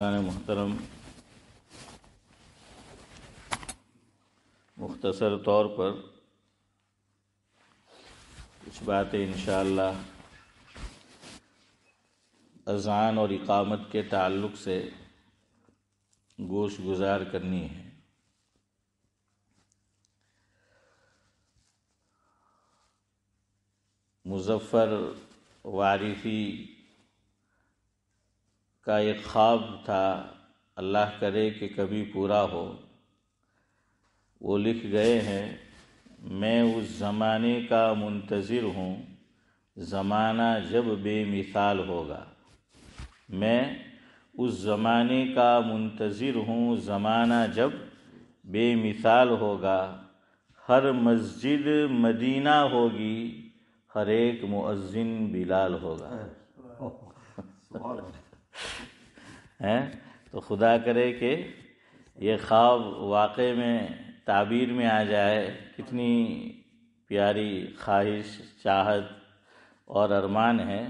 محترم، مختصر طور پر کچھ باتیں انشاءاللہ اذان اور اقامت کے تعلق سے گوش گزار کرنی ہے۔ مظفر وارثی کا ایک خواب تھا، اللہ کرے کہ کبھی پورا ہو۔ وہ لکھ گئے ہیں، میں اس زمانے کا منتظر ہوں، زمانہ جب بے مثال ہوگا۔ میں اس زمانے کا منتظر ہوں، زمانہ جب بے مثال ہوگا۔ ہر مسجد مدینہ ہوگی، ہر ایک مؤذن بلال ہوگا۔ تو خدا کرے کہ یہ خواب واقع میں تعبیر میں آ جائے۔ کتنی پیاری خواہش، چاہت اور ارمان ہے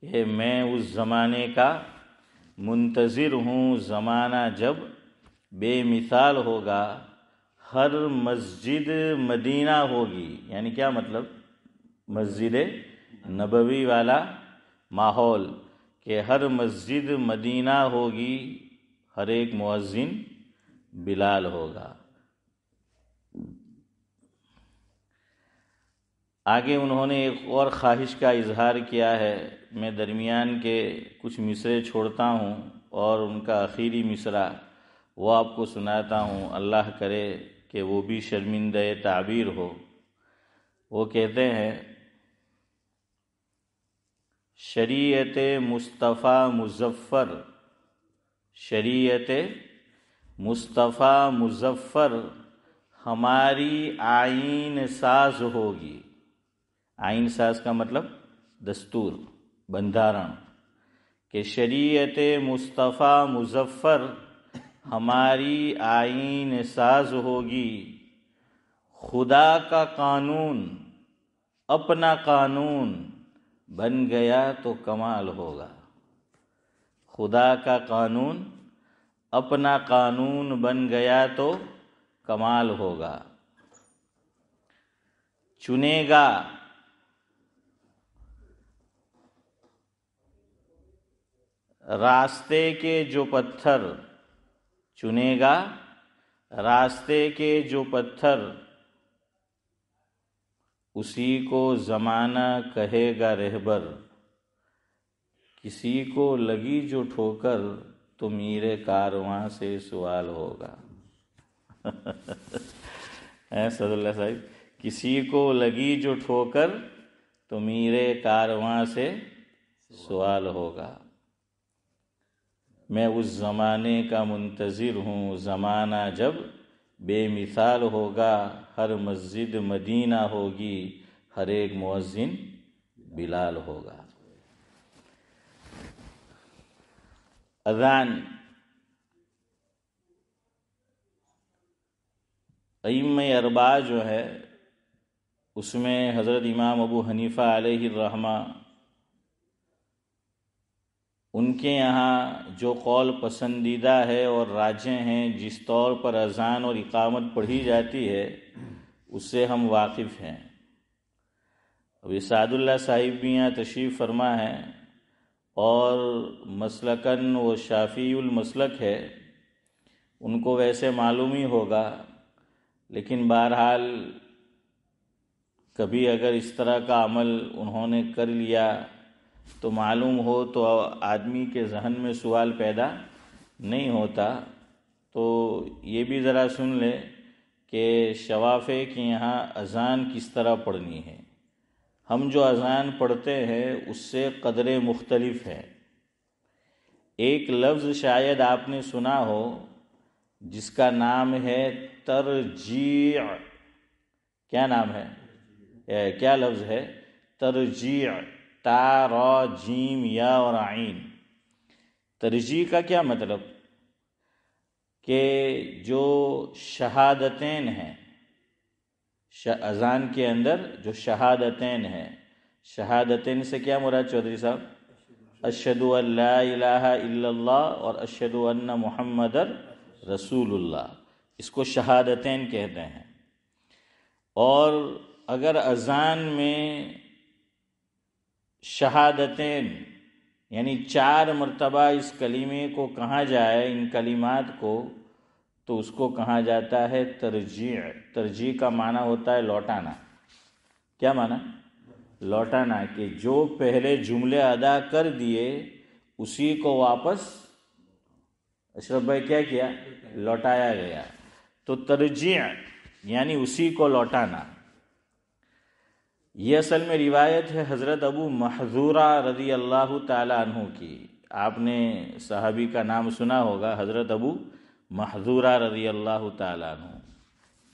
کہ میں اس زمانے کا منتظر ہوں، زمانہ جب بے مثال ہوگا، ہر مسجد مدینہ ہوگی۔ یعنی کیا مطلب؟ مسجد نبوی والا ماحول، کہ ہر مسجد مدینہ ہوگی، ہر ایک مؤذن بلال ہوگا۔ آگے انہوں نے ایک اور خواہش کا اظہار کیا ہے۔ میں درمیان کے کچھ مصرے چھوڑتا ہوں اور ان کا آخری مصرع وہ آپ کو سناتا ہوں، اللہ کرے کہ وہ بھی شرمندہ تعبیر ہو۔ وہ کہتے ہیں، شریعت مصطفیٰ مظفر، شریعت مصطفیٰ مظفر ہماری آئین ساز ہوگی۔ آئین ساز کا مطلب دستور، بندھارن، کہ شریعت مصطفیٰ مظفر ہماری آئین ساز ہوگی۔ خدا کا قانون اپنا قانون بن گیا تو کمال ہوگا۔ خدا کا قانون اپنا قانون بن گیا تو کمال ہوگا۔ چنے گا راستے کے جو پتھر، چنے گا راستے کے جو پتھر، اسی کو زمانہ کہے گا رہبر۔ کسی کو لگی جو ٹھوکر تو میرے کارواں سے سوال ہوگا۔ صد اللہ صاحب، کسی کو لگی جو ٹھوکر تو میرے کارواں سے سوال ہوگا۔ میں اس زمانے کا منتظر ہوں، زمانہ جب بے مثال ہوگا، ہر مسجد مدینہ ہوگی، ہر ایک مؤذن بلال ہوگا۔ اذان ائمہ اربعہ جو ہے، اس میں حضرت امام ابو حنیفہ علیہ الرحمہ، ان کے یہاں جو قول پسندیدہ ہے اور راجح ہیں، جس طور پر اذان اور اقامت پڑھی جاتی ہے، اس سے ہم واقف ہیں۔ ابھی سعد اللہ صاحب بھی یہاں تشریف فرما ہے اور مسلکن وہ شافعی المسلک ہے، ان کو ویسے معلوم ہی ہوگا، لیکن بہرحال کبھی اگر اس طرح کا عمل انہوں نے کر لیا تو معلوم ہو تو آدمی کے ذہن میں سوال پیدا نہیں ہوتا۔ تو یہ بھی ذرا سن لے کہ شوافع کے یہاں اذان کس طرح پڑھنی ہے۔ ہم جو اذان پڑھتے ہیں اس سے قدرے مختلف ہے۔ ایک لفظ شاید آپ نے سنا ہو جس کا نام ہے ترجیع۔ کیا نام ہے؟ کیا لفظ ہے؟ ترجیع، تا، را، جیم، یا اور عین۔ ترجیع کا کیا مطلب؟ کہ جو شہادتین ہیں، اذان کے اندر جو شہادتین ہیں، شہادتین سے کیا مراد چودھری صاحب؟ اشہد ان لا الہ الا اللہ اور اشہد ان محمد رسول اللہ، اس کو شہادتین کہتے ہیں۔ اور اگر اذان میں شہادتین یعنی 4 مرتبہ اس کلمے کو کہا جائے، ان کلمات کو، تو اس کو کہا جاتا ہے ترجیع۔ ترجیع کا معنی ہوتا ہے لوٹانا۔ کیا معنی؟ لوٹانا، کہ جو پہلے جملے ادا کر دیے اسی کو واپس اشرف بھائی کیا لوٹایا گیا، تو ترجیع یعنی اسی کو لوٹانا۔ یہ اصل میں روایت ہے حضرت ابو محذورہ رضی اللہ تعالی عنہ کی۔ آپ نے صحابی کا نام سنا ہوگا، حضرت ابو محذورہ رضی اللہ تعالی عنہ۔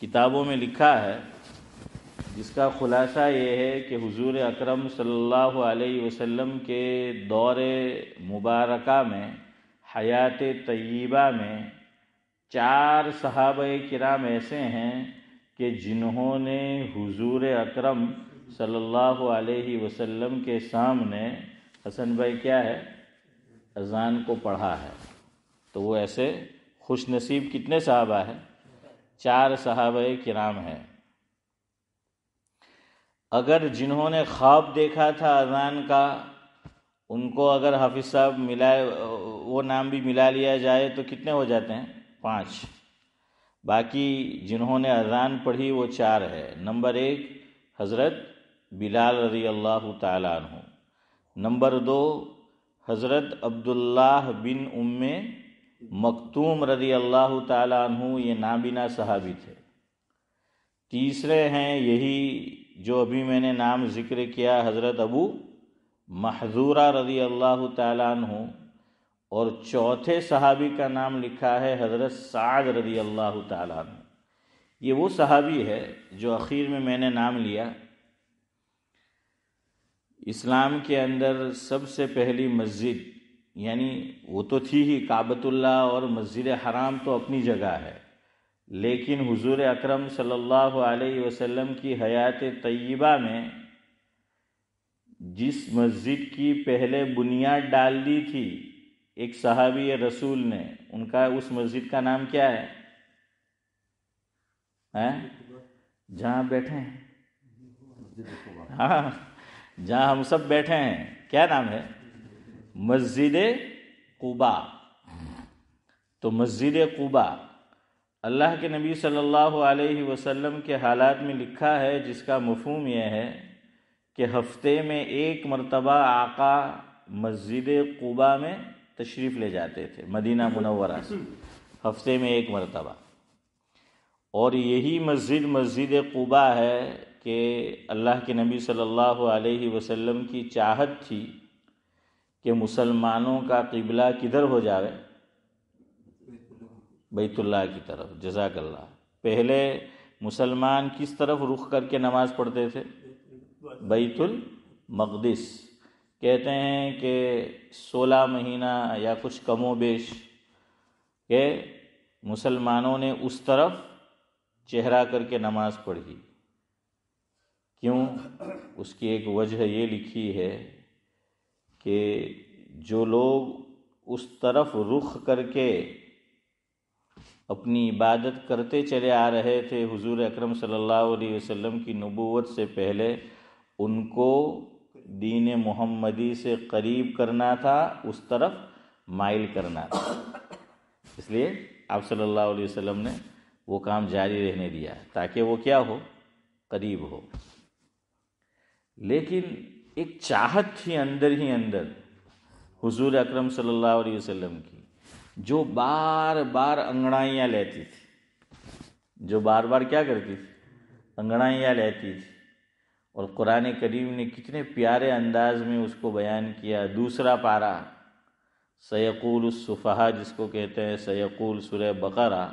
کتابوں میں لکھا ہے، جس کا خلاصہ یہ ہے کہ حضور اکرم صلی اللہ علیہ وسلم کے دور مبارکہ میں، حیات طیبہ میں، 4 صحابہ کرام ایسے ہیں کہ جنہوں نے حضور اکرم صلی اللہ علیہ وسلم کے سامنے حسن بھائی کیا ہے اذان کو پڑھا ہے۔ تو وہ ایسے خوش نصیب کتنے صحابہ ہیں؟ 4 صحابہ کرام ہیں۔ اگر جنہوں نے خواب دیکھا تھا اذان کا، ان کو اگر حافظ صاحب ملائے، وہ نام بھی ملا لیا جائے تو کتنے ہو جاتے ہیں؟ 5۔ باقی جنہوں نے اذان پڑھی وہ 4 ہے۔ نمبر 1 حضرت بلال رضی اللہ تعالی عنہ، نمبر 2 حضرت عبداللہ بن ام مکتوم رضی اللہ تعالی عنہ، یہ نابینا صحابی تھے۔ تیسرے ہیں یہی جو ابھی میں نے نام ذکر کیا، حضرت ابو محذورہ رضی اللہ تعالی عنہ، اور چوتھے صحابی کا نام لکھا ہے حضرت سعد رضی اللہ تعالی عنہ۔ یہ وہ صحابی ہے جو اخیر میں نے نام لیا۔ اسلام کے اندر سب سے پہلی مسجد، یعنی وہ تو تھی ہی کعبۃ اللہ، اور مسجد حرام تو اپنی جگہ ہے، لیکن حضور اکرم صلی اللہ علیہ وسلم کی حیات طیبہ میں جس مسجد کی پہلے بنیاد ڈال دی تھی ایک صحابی رسول نے، ان کا اس مسجد کا نام کیا ہے؟ جہاں بیٹھے ہیں، ہاں جہاں ہم سب بیٹھے ہیں، کیا نام ہے؟ مسجد قباء۔ تو مسجد قباء اللہ کے نبی صلی اللہ علیہ وسلم کے حالات میں لکھا ہے، جس کا مفہوم یہ ہے کہ ہفتے میں 1 مرتبہ آقا مسجد قباء میں تشریف لے جاتے تھے، مدینہ منورہ سے، ہفتے میں 1 مرتبہ۔ اور یہی مسجد قباء ہے کہ اللہ کے نبی صلی اللہ علیہ وسلم کی چاہت تھی کہ مسلمانوں کا قبلہ کدھر ہو جاوے؟ بیت اللہ کی طرف۔ جزاک اللہ۔ پہلے مسلمان کس طرف رخ کر کے نماز پڑھتے تھے؟ بیت المقدس۔ کہتے ہیں کہ 16 مہینہ یا کچھ کم و بیش کہ مسلمانوں نے اس طرف چہرہ کر کے نماز پڑھی۔ کیوں؟ اس کی ایک وجہ یہ لکھی ہے کہ جو لوگ اس طرف رخ کر کے اپنی عبادت کرتے چلے آ رہے تھے حضور اکرم صلی اللہ علیہ وسلم کی نبوت سے پہلے، ان کو دین محمدی سے قریب کرنا تھا، اس طرف مائل کرنا تھا۔ اس لیے آپ صلی اللہ علیہ وسلم نے وہ کام جاری رہنے دیا تاکہ وہ کیا ہو؟ قریب ہو۔ لیکن ایک چاہت تھی اندر ہی اندر حضور اکرم صلی اللہ علیہ وسلم کی، جو بار بار انگڑائیاں لیتی تھی، جو بار بار کیا کرتی تھی؟ انگڑائیاں لیتی تھی۔ اور قرآن کریم نے کتنے پیارے انداز میں اس کو بیان کیا۔ 2 پارہ سیقول السفہاء جس کو کہتے ہیں، سیقول سورہ بقرہ،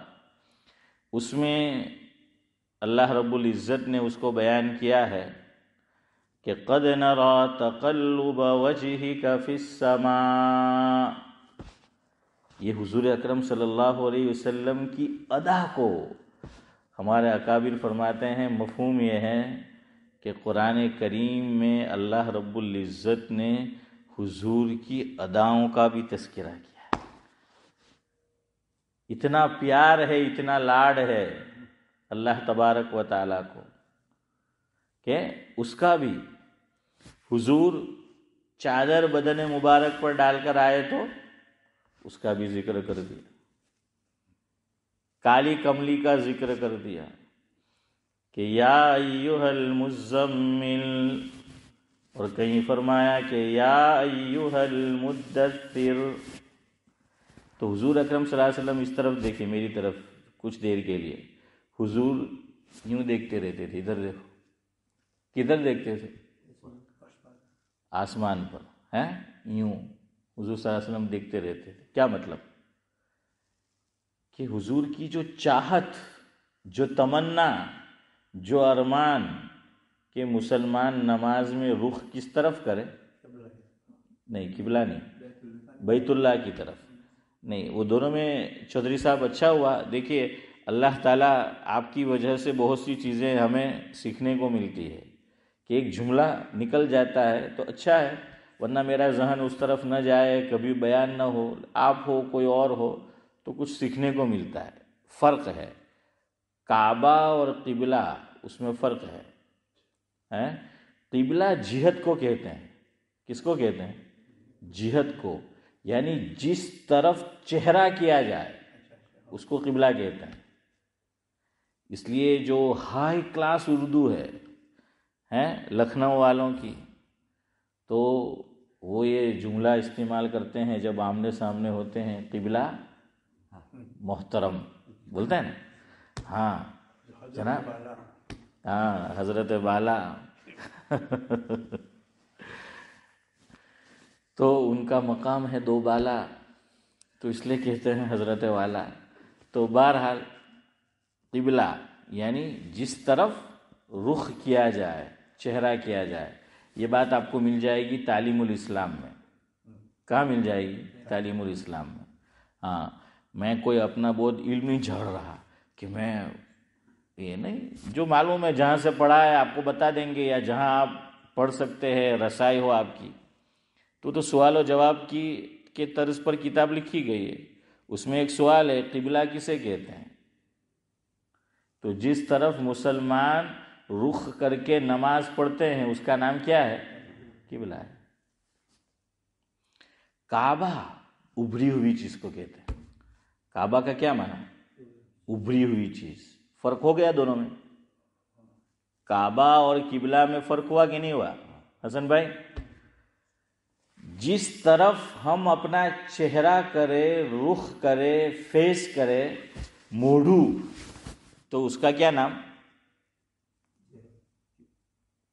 اس میں اللہ رب العزت نے اس کو بیان کیا ہے کہ قد نرى تقلب وجهك في السماء۔ یہ حضور اکرم صلی اللہ علیہ وسلم کی ادا کو ہمارے اکابر فرماتے ہیں، مفہوم یہ ہے کہ قرآن کریم میں اللہ رب العزت نے حضور کی اداؤں کا بھی تذکرہ کیا ہے. اتنا پیار ہے، اتنا لاڈ ہے اللہ تبارک و تعالیٰ کو کہ اس کا بھی حضور چادر بدن مبارک پر ڈال کر آئے تو اس کا بھی ذکر کر دیا، کالی کملی کا ذکر کر دیا کہ یا ایھا المزمل، اور کہیں فرمایا کہ یا ایھا المدثر. تو حضور اکرم صلی اللہ علیہ وسلم اس طرف دیکھیں، میری طرف کچھ دیر کے لیے. حضور یوں دیکھتے رہتے تھے، ادھر دیکھو. کدھر دیکھتے تھے؟ آسمان پر، ہیں یوں حضور صلی اللہ علیہ وسلم دیکھتے رہتے تھے. کیا مطلب؟ کہ حضور کی جو چاہت، جو تمنا، جو ارمان کہ مسلمان نماز میں رخ کس طرف کرے؟ نہیں، قبلہ نہیں، بیت اللہ کی طرف نہیں. وہ دونوں میں چودھری صاحب اچھا ہوا. دیکھیے اللہ تعالیٰ آپ کی وجہ سے بہت سی چیزیں ہمیں سیکھنے کو ملتی ہے کہ ایک جملہ نکل جاتا ہے تو اچھا ہے، ورنہ میرا ذہن اس طرف نہ جائے، کبھی بیان نہ ہو، آپ ہو کوئی اور ہو تو کچھ سیکھنے کو ملتا ہے. فرق ہے کعبہ اور قبلہ، اس میں فرق ہے. قبلہ جہت کو کہتے ہیں. کس کو کہتے ہیں؟ جہت کو، یعنی جس طرف چہرہ کیا جائے اس کو قبلہ کہتے ہیں. اس لیے جو ہائی کلاس اردو ہے لکھنؤ والوں کی، تو وہ یہ جملہ استعمال کرتے ہیں جب آمنے سامنے ہوتے ہیں، قبلہ محترم بولتے ہیں نا. ہاں جناب، ہاں حضرت بالا. تو ان کا مقام ہے دو بالا، تو اس لیے کہتے ہیں حضرت والا. تو بہرحال قبلہ یعنی جس طرف رخ کیا جائے، چہرہ کیا جائے. یہ بات آپ کو مل جائے گی تعلیم الاسلام میں. کہاں مل جائے گی؟ تعلیم الاسلام میں. ہاں، میں کوئی اپنا بہت علم نہیں جھاڑ رہا کہ میں یہ نہیں، جو معلوم ہے جہاں سے پڑھا ہے آپ کو بتا دیں گے، یا جہاں آپ پڑھ سکتے ہیں، رسائی ہو آپ کی. تو سوال و جواب کی کے طرز پر کتاب لکھی گئی ہے. اس میں ایک سوال ہے، قبلہ کسے کہتے ہیں؟ تو جس طرف مسلمان رخ کر کے نماز پڑھتے ہیں اس کا نام کیا ہے؟ قبلہ ہے. کعبہ ابھری ہوئی چیز کو کہتے ہیں. کعبہ کا کیا معنی؟ ابھری ہوئی چیز. فرق ہو گیا دونوں میں؟ کعبہ اور قبلہ میں فرق ہوا کہ نہیں ہوا حسن بھائی؟ جس طرف ہم اپنا چہرہ کرے، رخ کرے، فیس کرے، موڑو، تو اس کا کیا نام؟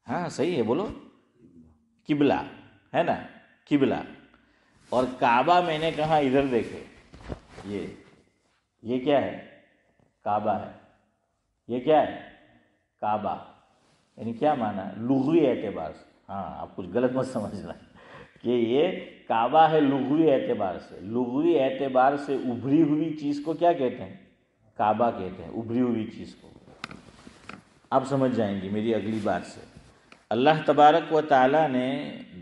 ہاں صحیح ہے، بولو. قبلہ ہے نا، قبلہ. اور کعبہ میں نے کہا ادھر دیکھے، یہ کیا ہے؟ کعبہ ہے. یہ کیا ہے؟ کعبہ. یعنی کیا معنی؟ لغوی اعتبار سے. ہاں آپ کچھ غلط مت سمجھنا کہ یہ کعبہ ہے لغوی اعتبار سے. لغوی اعتبار سے ابھری ہوئی چیز کو کیا کہتے ہیں؟ کعبہ کہتے ہیں. ابھری ہوئی چیز کو آپ سمجھ جائیں گے میری اگلی بات سے. اللہ تبارک و تعالیٰ نے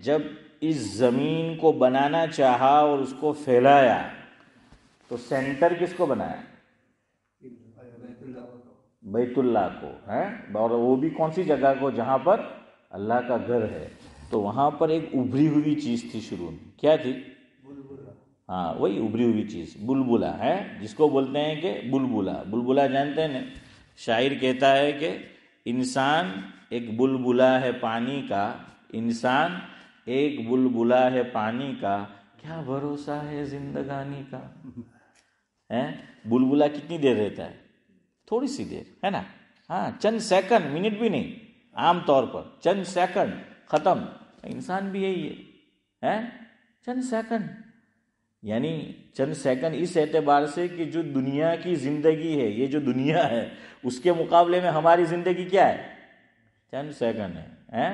جب اس زمین کو بنانا چاہا اور اس کو پھیلایا تو سینٹر کس کو بنایا؟ بیت اللہ کو ہے. اور وہ بھی کون سی جگہ کو؟ جہاں پر اللہ کا گھر ہے. تو وہاں پر ایک ابھری ہوئی چیز تھی شروع میں. کیا تھی؟ ہاں وہی ابھری ہوئی چیز، بلبلہ ہے جس کو بولتے ہیں کہ بلبلہ. بلبلہ جانتے ہیں نا؟ شاعر کہتا ہے کہ انسان ایک بلبلہ ہے پانی کا، انسان ایک بلبلہ ہے پانی کا، کیا بھروسہ ہے زندگانی کا. بلبلہ کتنی دیر رہتا ہے؟ تھوڑی سی دیر ہے نا. ہاں چند سیکنڈ، منٹ بھی نہیں، عام طور پر چند سیکنڈ ختم. انسان بھی یہی ہے، چند سیکنڈ. یعنی چند سیکنڈ اس اعتبار سے کہ جو دنیا کی زندگی ہے، یہ جو دنیا ہے، اس کے مقابلے میں ہماری زندگی کیا ہے؟ چند سیکنڈ ہے.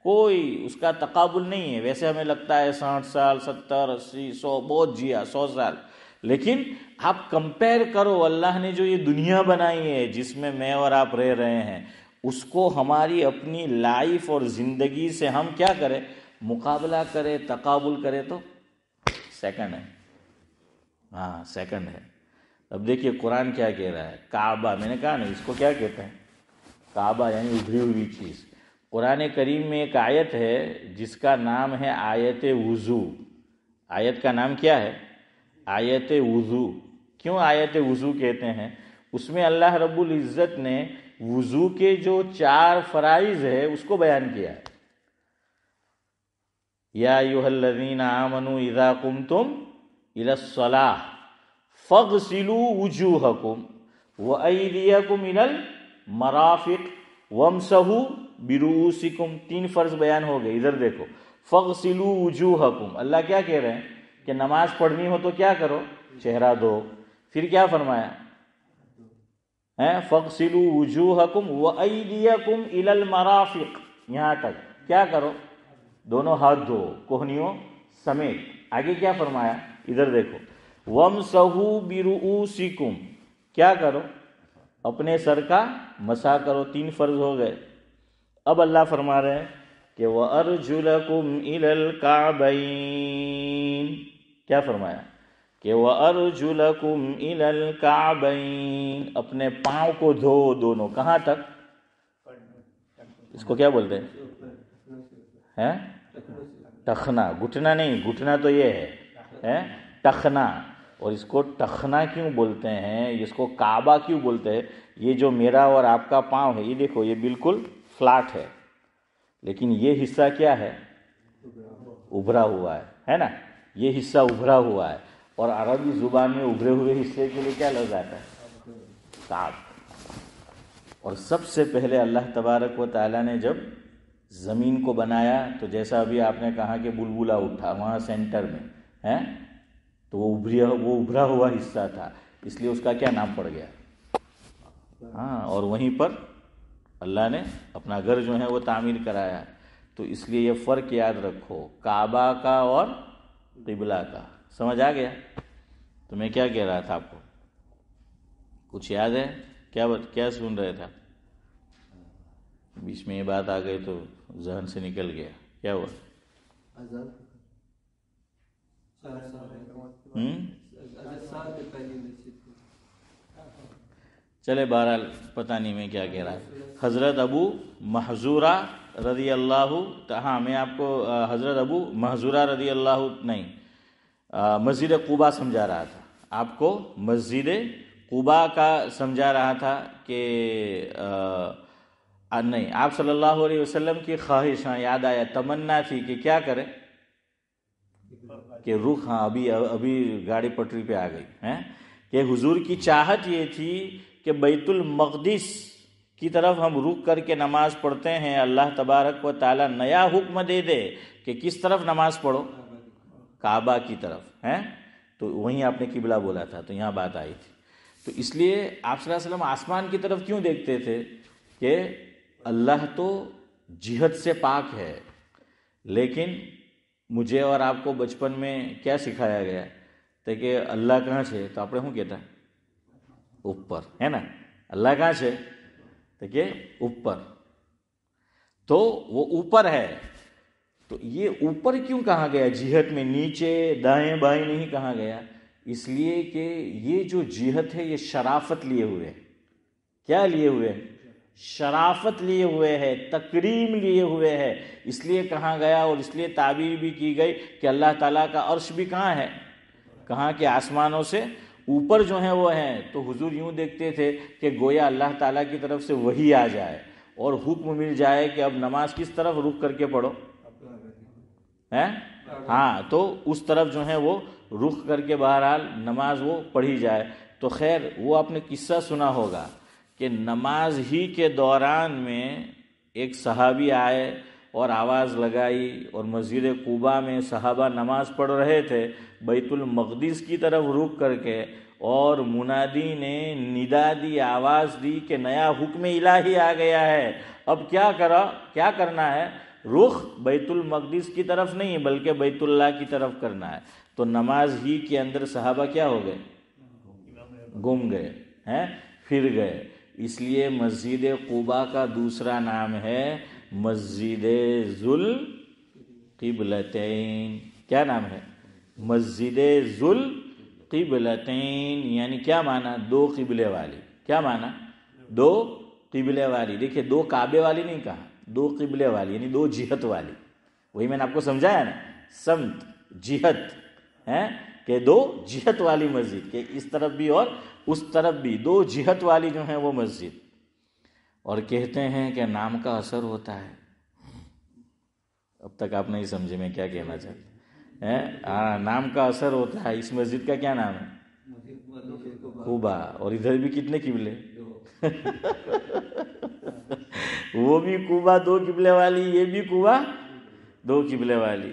کوئی اس کا تقابل نہیں ہے. ویسے ہمیں لگتا ہے 60 سال، 70، 80، 100 بہت جیا 100 سال، لیکن آپ کمپیئر کرو اللہ نے جو یہ دنیا بنائی ہے جس میں میں اور آپ رہ رہے ہیں، اس کو ہماری اپنی لائف اور زندگی سے ہم کیا کریں؟ مقابلہ کرے تقابل کرے تو سیکنڈ ہے. ہاں سیکنڈ ہے. اب دیکھیے قرآن کیا کہہ رہا ہے. کعبہ، میں نے کہا نا اس کو کیا کہتے ہیں؟ کعبہ یعنی ابھری ہوئی چیز. قرآن کریم میں ایک آیت ہے جس کا نام ہے آیت وضو. آیت کا نام کیا ہے؟ آیت وضو. کیوں آیت وضو کہتے ہیں؟ اس میں اللہ رب العزت نے وضو کے جو 4 فرائض ہے اس کو بیان کیا ہے. یا ایھا الذین آمنوا اذا قمتم الی الصلاۃ فاغسلوا وجوہکم وایدیکم الی المرافق وامسحوا برؤوسکم. 3 فرض بیان ہو گئے. ادھر دیکھو، فاغسلوا وجوہکم. اللہ کیا کہہ رہے ہیں کہ نماز پڑھنی ہو تو کیا کرو؟ چہرہ دھو. پھر کیا فرمایا؟ فاغسلوا وجوہکم وایدیکم الی المرافق. یہاں تک کیا کرو؟ دونوں ہاتھ دھو کوہنیوں سمیت. آگے کیا فرمایا؟ ادھر دیکھو، وامسحوا برؤوسکم. کیا کرو؟ اپنے سر کا مسح کرو. 3 فرض ہو گئے. اب اللہ فرما رہے ہیں کہ وَأَرْجُلَكُمْ إِلَى الْكَعْبَيْنِ. کیا فرمایا؟ کہ وَأَرْجُلَكُمْ إِلَى الْكَعْبَيْنِ. اپنے پاؤں کو دھو دونوں. کہاں تک؟ اس کو کیا بولتے ہیں؟ ٹخنا. گھٹنا نہیں، گھٹنا تو یہ ہے ٹخنا. اور اس کو ٹخنا کیوں بولتے ہیں، اس کو کعبہ کیوں بولتے ہیں؟ یہ جو میرا اور آپ کا پاؤں ہے، یہ دیکھو یہ بالکل فلیٹ لیکن یہ حصہ کیا ہے؟ ابھرا ہوا ہے نا. یہ حصہ ابھرا ہوا ہے. اور عربی زبان میں ابھرے ہوئے حصے کے لیے کیا لفظ آتا ہے؟ کعب. اور سب سے پہلے اللہ تبارک و تعالیٰ نے جب زمین کو بنایا تو جیسا ابھی آپ نے کہا کہ بلبلہ اٹھا وہاں سینٹر میں تو وہ ابھرا ہوا حصہ تھا، اس لیے اس کا کیا نام پڑ گیا؟ ہاں. اور وہیں پر اللہ نے اپنا گھر جو ہے وہ تعمیر کرایا. تو اس لیے یہ فرق یاد رکھو، کعبہ کا اور قبلہ کا. سمجھ آ گیا؟ تو میں کیا کہہ رہا تھا آپ کو؟ کچھ یاد ہے؟ کیا سن رہے تھے؟ بیچ میں یہ بات آ گئی تو ذہن سے نکل گیا. کیا ہوا؟ چلے بہرحال پتہ نہیں میں کیا کہہ رہا. حضرت ابو محذورہ رضی اللہ، ہاں میں آپ کو حضرت ابو محذورہ رضی اللہ نہیں مسجد قباء سمجھا رہا تھا آپ کو. مسجد قباء کا سمجھا رہا تھا کہ نہیں، آپ صلی اللہ علیہ وسلم کی خواہش، ہاں یاد آیا، تمنا تھی کہ کیا کرے؟ کہ رخ، ہاں ابھی گاڑی پٹری پہ آ گئی کہ حضور کی چاہت یہ تھی کہ بیت المقدس کی طرف ہم رخ کر کے نماز پڑھتے ہیں. اللہ تبارک و تعالی نیا حکم دے دے کہ کس طرف نماز پڑھو؟ کعبہ کی طرف. تو وہیں آپ نے قبلہ بولا تھا تو یہاں بات آئی تھی. تو اس لیے آپ صلی اللہ علیہ وسلم آسمان کی طرف کیوں دیکھتے تھے؟ کہ اللہ تو جہت سے پاک ہے، لیکن مجھے اور آپ کو بچپن میں کیا سکھایا گیا تو کہ اللہ کہاں سے؟ تو آپ نے ہوں کہتا اوپر ہے نا. اللہ کہاں سے؟ تو کہ اوپر. تو وہ اوپر ہے. تو یہ اوپر کیوں کہا گیا جہت میں؟ نیچے دائیں بائیں نہیں کہا گیا. اس لیے کہ یہ جو جہت ہے یہ شرافت لیے ہوئے ہے. کیا لیے ہوئے ہے؟ شرافت لیے ہوئے ہے، تکریم لیے ہوئے ہے. اس لیے کہا گیا اور اس لیے تعبیر بھی کی گئی کہ اللہ تعالیٰ کا عرش بھی کہاں ہے؟ کہاں کہ آسمانوں سے اوپر جو ہیں وہ ہیں. تو حضور یوں دیکھتے تھے کہ گویا اللہ تعالیٰ کی طرف سے وحی آ جائے اور حکم مل جائے کہ اب نماز کس طرف رخ کر کے پڑھو. ہاں تو اس طرف جو ہے وہ رخ کر کے بہرحال نماز وہ پڑھی جائے. تو خیر وہ آپ نے قصہ سنا ہوگا کہ نماز ہی کے دوران میں ایک صحابی آئے اور آواز لگائی اور مسجد قباء میں صحابہ نماز پڑھ رہے تھے بیت المقدس کی طرف رخ کر کے، اور منادی نے ندا دی، آواز دی کہ نیا حکم الہی آ گیا ہے. اب کیا کرنا ہے؟ رخ بیت المقدس کی طرف نہیں بلکہ بیت اللہ کی طرف کرنا ہے. تو نماز ہی کے اندر صحابہ کیا ہو گئے؟ گم گئے، پھر گئے. اس لیے مسجد قباء کا دوسرا نام ہے مسجد ذوالقبلتین، کیا نام ہے؟ مسجد ذوالقبلتین، یعنی کیا معنی؟ دو قبلے والی. کیا معنی؟ دو قبلے والی. دیکھیے دو کعبے والی نہیں کہا، دو قبلے والی یعنی دو جہت والی. وہی میں نے آپ کو سمجھایا نا، سمت جہت ہے کہ دو جہت والی مسجد، کہ اس طرف بھی اور اس طرف بھی دو جہت والی جو ہے وہ مسجد. اور کہتے ہیں کہ نام کا اثر ہوتا ہے. اب تک آپ نہیں سمجھے میں کیا کہنا چاہتا ہوں. نام کا اثر ہوتا ہے. اس مسجد کا کیا نام ہے؟ قبا. اور ادھر بھی کتنے قبلے؟ وہ بھی قبا دو قبلے والی، یہ بھی قبا دو قبلے والی.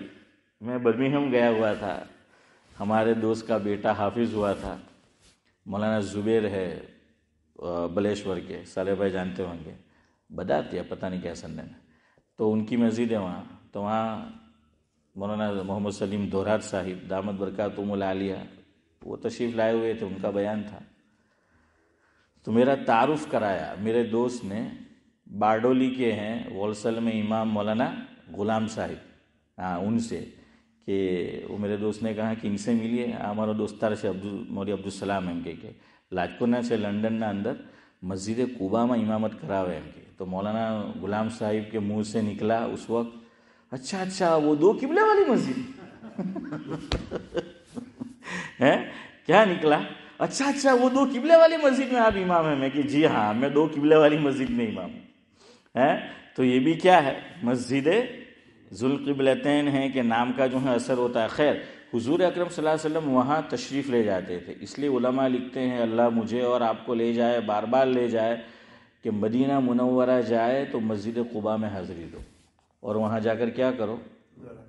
میں برمنگھم گیا ہوا تھا، ہمارے دوست کا بیٹا حافظ ہوا تھا، مولانا زبیر ہے بلیشور کے، صالح بھائی جانتے ہوں گے، بداتی ہے پتہ نہیں کیا سننے میں. تو ان کی مسجد ہے وہاں. تو وہاں مولانا محمد سلیم دورات صاحب دامت برکاتہم العالیہ وہ تشریف لائے ہوئے تھے، ان کا بیان تھا. تو میرا تعارف کرایا میرے دوست نے، باردولی کے ہیں ہولسل میں امام مولانا غلام صاحب، ان سے، کہ وہ میرے دوست نے کہا کہ ان سے ملیے. ہمارا دوستار سے موری عبدالسلام ہیں کہ لاجپور سے لنڈن نہ اندر مسجد قبا میں امامت کراوے ہیں. تو مولانا غلام صاحب کے منہ سے نکلا اس وقت، اچھا وہ دو قبلے والی مسجد ہے. کیا نکلا؟ اچھا وہ دو قبلے والی مسجد میں آپ امام ہیں؟ میں کہ جی ہاں، میں دو قبلے والی مسجد میں امام ہوں. تو یہ بھی کیا ہے؟ مسجد ذوالقبلتین ہے کہ نام کا جو ہے اثر ہوتا ہے. خیر، حضور اکرم صلی اللہ علیہ وسلم وہاں تشریف لے جاتے تھے. اس لیے علماء لکھتے ہیں اللہ مجھے اور آپ کو لے جائے، بار بار لے جائے، کہ مدینہ منورہ جائے تو مسجد قبا میں حاضری دو اور وہاں جا کر کیا کرو؟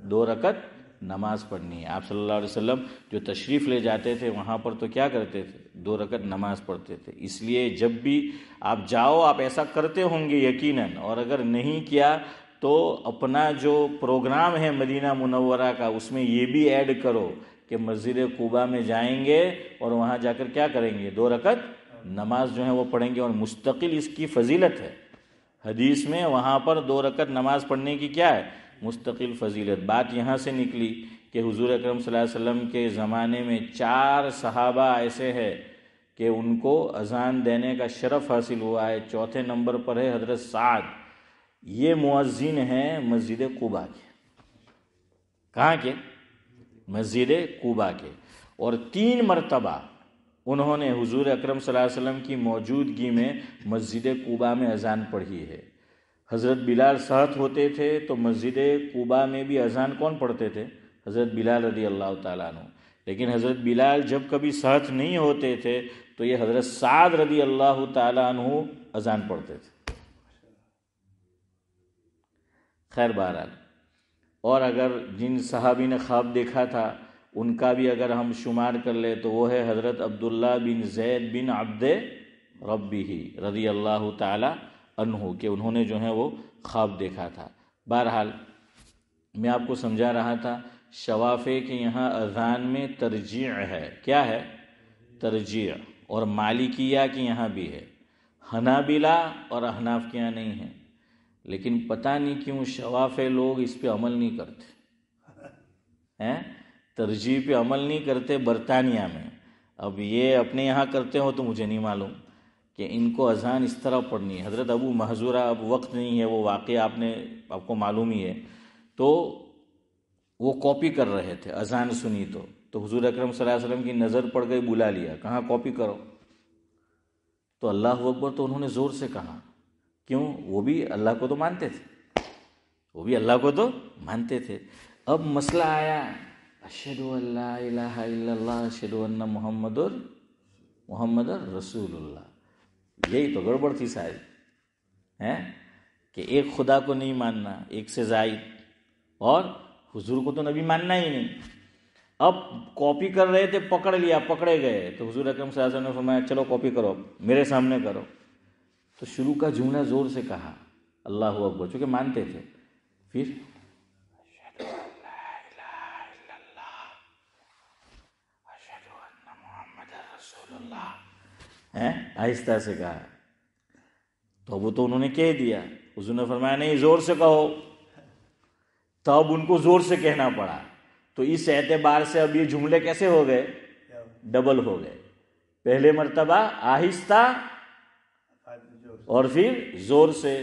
2 رکعت نماز پڑھنی ہے. آپ صلی اللہ علیہ وسلم جو تشریف لے جاتے تھے وہاں پر تو کیا کرتے تھے؟ 2 رکعت نماز پڑھتے تھے. اس لیے جب بھی آپ جاؤ آپ ایسا کرتے ہوں گے یقیناً، اور اگر نہیں کیا تو اپنا جو پروگرام ہے مدینہ منورہ کا اس میں یہ بھی ایڈ کرو کہ مسجد قبا میں جائیں گے اور وہاں جا کر کیا کریں گے؟ 2 رکعت نماز جو ہے وہ پڑھیں گے. اور مستقل اس کی فضیلت ہے، حدیث میں وہاں پر 2 رکعت نماز پڑھنے کی کیا ہے؟ مستقل فضیلت. بات یہاں سے نکلی کہ حضور اکرم صلی اللہ علیہ وسلم کے زمانے میں 4 صحابہ ایسے ہیں کہ ان کو اذان دینے کا شرف حاصل ہوا ہے. چوتھے نمبر پر ہے حضرت سعد، یہ مؤذن ہیں مسجد قبا کے. کہاں کے؟ مسجد قبا کے. اور 3 مرتبہ انہوں نے حضور اکرم صلی اللہ علیہ وسلم کی موجودگی میں مسجد قبا میں اذان پڑھی ہے. حضرت بلال ساتھ ہوتے تھے تو مسجد قبا میں بھی اذان کون پڑھتے تھے؟ حضرت بلال رضی اللہ تعالیٰ عنہ. لیکن حضرت بلال جب کبھی ساتھ نہیں ہوتے تھے تو یہ حضرت سعد رضی اللہ تعالیٰ عنہ اذان پڑھتے تھے. خیر بہرحال، اور اگر جن صحابی نے خواب دیکھا تھا ان کا بھی اگر ہم شمار کر لیں تو وہ ہے حضرت عبداللہ بن زید بن عبد ربہ رضی اللہ تعالی عنہ، کہ انہوں نے جو ہے وہ خواب دیکھا تھا. بہرحال میں آپ کو سمجھا رہا تھا شوافے کے یہاں اذان میں ترجیع ہے. کیا ہے؟ ترجیع. اور مالکیہ کے یہاں بھی ہے، حنابلہ اور احناف کے یہاں نہیں ہے. لیکن پتہ نہیں کیوں شوافے لوگ اس پہ عمل نہیں کرتے، ترجیح پہ عمل نہیں کرتے برطانیہ میں. اب یہ اپنے یہاں کرتے ہو تو مجھے نہیں معلوم کہ ان کو اذان اس طرح پڑھنی ہے. حضرت ابو محذورہ، اب وقت نہیں ہے وہ واقعہ آپ کو معلوم ہی ہے، تو وہ کاپی کر رہے تھے. اذان سنی تو حضور اکرم صلی اللہ علیہ وسلم کی نظر پڑ گئی، بلا لیا، کہاں کاپی کرو. تو اللہ اکبر تو انہوں نے زور سے کہا. کیوں؟ وہ بھی اللہ کو تو مانتے تھے، اب مسئلہ آیا، اشہد ان لا الہ الا اللہ اشہد ان محمد رسول اللہ. یہی تو گڑبڑ تھی ساری، کہ ایک خدا کو نہیں ماننا ایک سے زائد، اور حضور کو تو نبی ماننا ہی نہیں. اب کاپی کر رہے تھے، پکڑے گئے. تو حضور اکرم صلی اللہ علیہ وسلم نے فرمایا چلو کاپی کرو، میرے سامنے کرو. تو شروع کا جملہ زور سے کہا اللہ اکبر، چونکہ مانتے تھے. پھر اشہد ان لا الہ الا اللہ اشہد ان محمد رسول اللہ، آہستہ سے کہا. تو وہ تو انہوں نے کہہ دیا. حضور نے فرمایا نہیں، زور سے کہو. تب ان کو زور سے کہنا پڑا. تو اس اعتبار سے اب یہ جملے کیسے ہو گئے؟ ڈبل ہو گئے. پہلے مرتبہ آہستہ اور پھر زور سے.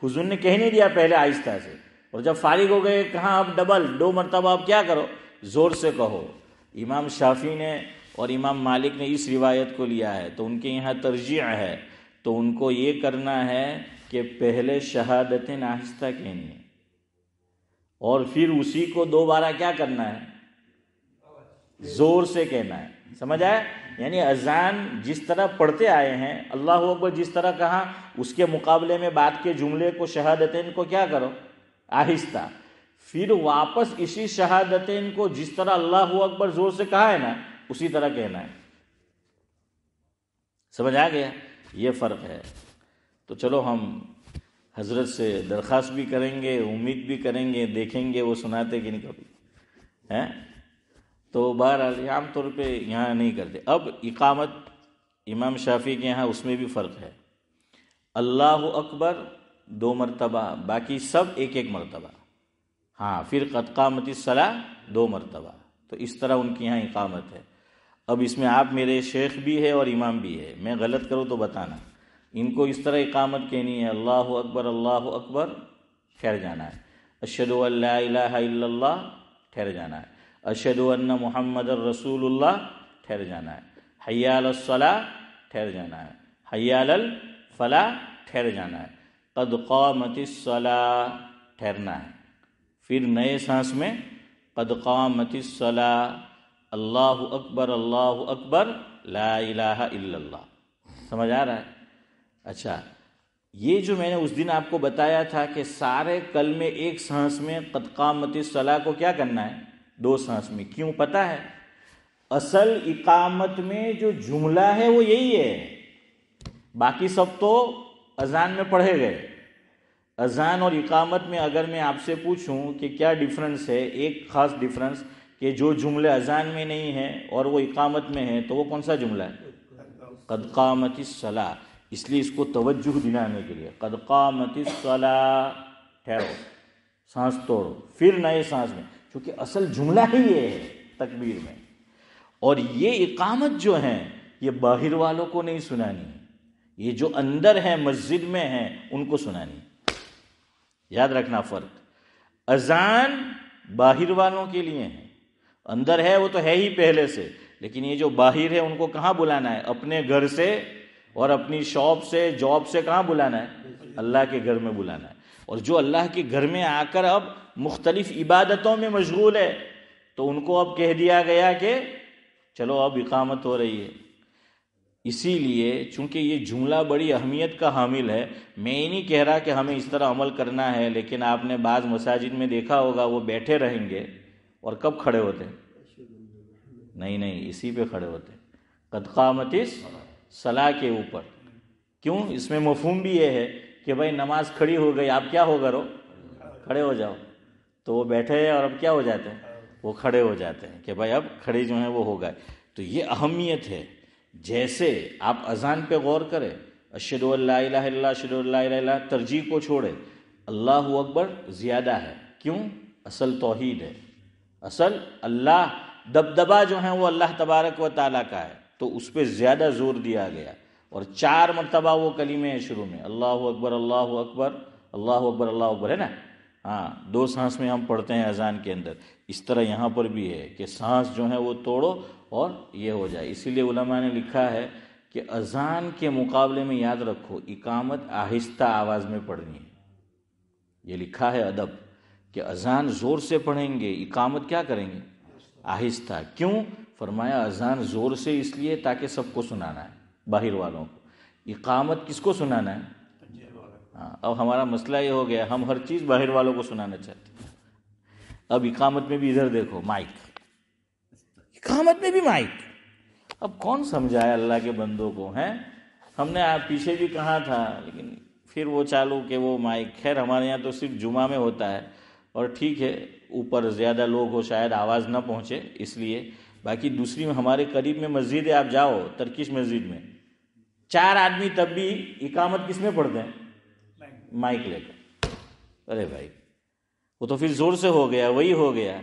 حضور نے کہہ نہیں دیا پہلے آہستہ سے، اور جب فارغ ہو گئے کہاں اب ڈبل 2 مرتبہ اب کیا کرو؟ زور سے کہو. امام شافعی نے اور امام مالک نے اس روایت کو لیا ہے تو ان کے یہاں ترجیح ہے، تو ان کو یہ کرنا ہے کہ پہلے شہادتیں آہستہ کہنی ہے اور پھر اسی کو دوبارہ کیا کرنا ہے؟ زور سے کہنا ہے. سمجھ آئے؟ یعنی اذان جس طرح پڑھتے آئے ہیں، اللہ اکبر جس طرح کہا، اس کے مقابلے میں بعد کے جملے کو شہادتین کو کیا کرو؟ آہستہ. پھر واپس اسی شہادتین کو جس طرح اللہ اکبر زور سے کہا ہے نا، اسی طرح کہنا ہے. سمجھ آ گیا؟ یہ فرق ہے. تو چلو ہم حضرت سے درخواست بھی کریں گے، امید بھی کریں گے، دیکھیں گے وہ سناتے کہ نہیں کبھی ہیں. تو بہرحال عام طور پہ یہاں نہیں کرتے. اب اقامت امام شافعی کے یہاں اس میں بھی فرق ہے. اللہ اکبر 2 مرتبہ، باقی سب 1 مرتبہ. ہاں پھر قد قامت الصلاۃ 2 مرتبہ. تو اس طرح ان کے یہاں اقامت ہے. اب اس میں آپ میرے شیخ بھی ہے اور امام بھی ہے، میں غلط کروں تو بتانا. ان کو اس طرح اقامت کہنی ہے، اللہ اکبر ٹھہر جانا ہے. اشہد ان لا الہ الا اللہ ٹھہر جانا ہے. اشہد ان محمد الرسول اللہ ٹھہر جانا ہے. حی علی الصلاۃ ٹھہر جانا ہے. حی علی الفلاح ٹھہر جانا ہے. قد قامت الصلاۃ ٹھہرنا ہے. پھر نئے سانس میں قد قامت الصلاۃ، اللہ اکبر لا الہ الا اللہ. سمجھ آ رہا ہے؟ اچھا، یہ جو میں نے اس دن آپ کو بتایا تھا کہ سارے کلمے ایک سانس میں قد قامت الصلاۃ کو کیا کرنا ہے؟ 2 سانس میں. کیوں پتہ ہے؟ اصل اقامت میں جو جملہ ہے وہ یہی ہے، باقی سب تو اذان میں پڑھے گئے. اذان اور اقامت میں اگر میں آپ سے پوچھوں کہ کیا ڈیفرنس ہے، ایک خاص ڈیفرنس کہ جو جملے اذان میں نہیں ہیں اور وہ اقامت میں ہیں، تو وہ کون سا جملہ ہے؟ قد قامت الصلاۃ. اس لیے اس کو توجہ دلانے کے لیے قد قامت الصلاۃ. ٹھہرو، سانس توڑو، پھر نئے سانس میں، کیونکہ اصل جملہ ہی یہ ہے تکبیر میں. اور یہ اقامت جو ہے یہ باہر والوں کو نہیں سنانی، یہ جو اندر ہیں مسجد میں ہیں ان کو سنانی. یاد رکھنا فرق. اذان باہر والوں کے لیے ہے، اندر ہے وہ تو ہے ہی پہلے سے، لیکن یہ جو باہر ہے ان کو کہاں بلانا ہے؟ اپنے گھر سے اور اپنی شاپ سے، جاب سے کہاں بلانا ہے؟ اللہ کے گھر میں بلانا ہے. اور جو اللہ کے گھر میں آ کر اب مختلف عبادتوں میں مشغول ہے، تو ان کو اب کہہ دیا گیا کہ چلو اب اقامت ہو رہی ہے. اسی لیے چونکہ یہ جملہ بڑی اہمیت کا حامل ہے، میں یہ نہیں کہہ رہا کہ ہمیں اس طرح عمل کرنا ہے، لیکن آپ نے بعض مساجد میں دیکھا ہوگا وہ بیٹھے رہیں گے اور کب کھڑے ہوتے؟ نہیں، اسی پہ کھڑے ہوتے، قد قامت الصلاۃ کے اوپر. کیوں؟ اس میں مفہوم بھی یہ ہے کہ بھائی نماز کھڑی ہو گئی، آپ کیا ہو کرو؟ کھڑے ہو جاؤ. تو وہ بیٹھے ہیں اور اب کیا ہو جاتے ہیں؟ وہ کھڑے ہو جاتے ہیں کہ بھائی اب کھڑے جو ہیں وہ ہو گئے. تو یہ اہمیت ہے. جیسے آپ اذان پہ غور کریں، اشہد ان لا الہ الا اللہ، اشہد ان لا الہ الا اللہ، ترجیح کو چھوڑے، اللہ اکبر زیادہ ہے. کیوں؟ اصل توحید ہے، اصل اللہ، دبدبہ جو ہے وہ اللہ تبارک و تعالیٰ کا ہے، تو اس پہ زیادہ زور دیا گیا. اور 4 مرتبہ وہ کلمے ہیں شروع میں، اللہ اکبر اللہ اکبر اللہ اکبر اللہ اکبر، ہے نا؟ ہاں 2 سانس میں ہم پڑھتے ہیں اذان کے اندر. اس طرح یہاں پر بھی ہے کہ سانس جو ہے وہ توڑو اور یہ ہو جائے. اسی لیے علماء نے لکھا ہے کہ اذان کے مقابلے میں یاد رکھو اقامت آہستہ آواز میں پڑھنی ہے. یہ لکھا ہے ادب کہ اذان زور سے پڑھیں گے، اقامت کیا کریں گے؟ آہستہ. کیوں؟ فرمایا اذان زور سے اس لیے تاکہ سب کو سنانا ہے، باہر والوں کو. اقامت کس کو سنانا ہے؟ ہاں. اب ہمارا مسئلہ یہ ہو گیا، ہم ہر چیز باہر والوں کو سنانا چاہتے ہیں. اب اقامت میں بھی ادھر دیکھو، مائک، اقامت میں بھی مائک. اب کون سمجھائے اللہ کے بندوں کو؟ ہیں ہم نے پیچھے بھی کہا تھا، لیکن پھر وہ چالو کہ وہ مائک. خیر ہمارے یہاں تو صرف جمعہ میں ہوتا ہے، اور ٹھیک ہے اوپر زیادہ لوگ ہو شاید آواز نہ پہنچے اس لیے. باقی دوسری میں ہمارے قریب میں مسجد ہے، آپ جاؤ ترکش مسجد میں 4 آدمی تب بھی اقامت کس میں پڑھتے ہیں؟ مائک لے کر. ارے بھائی وہ تو پھر زور سے ہو گیا، وہی ہو گیا.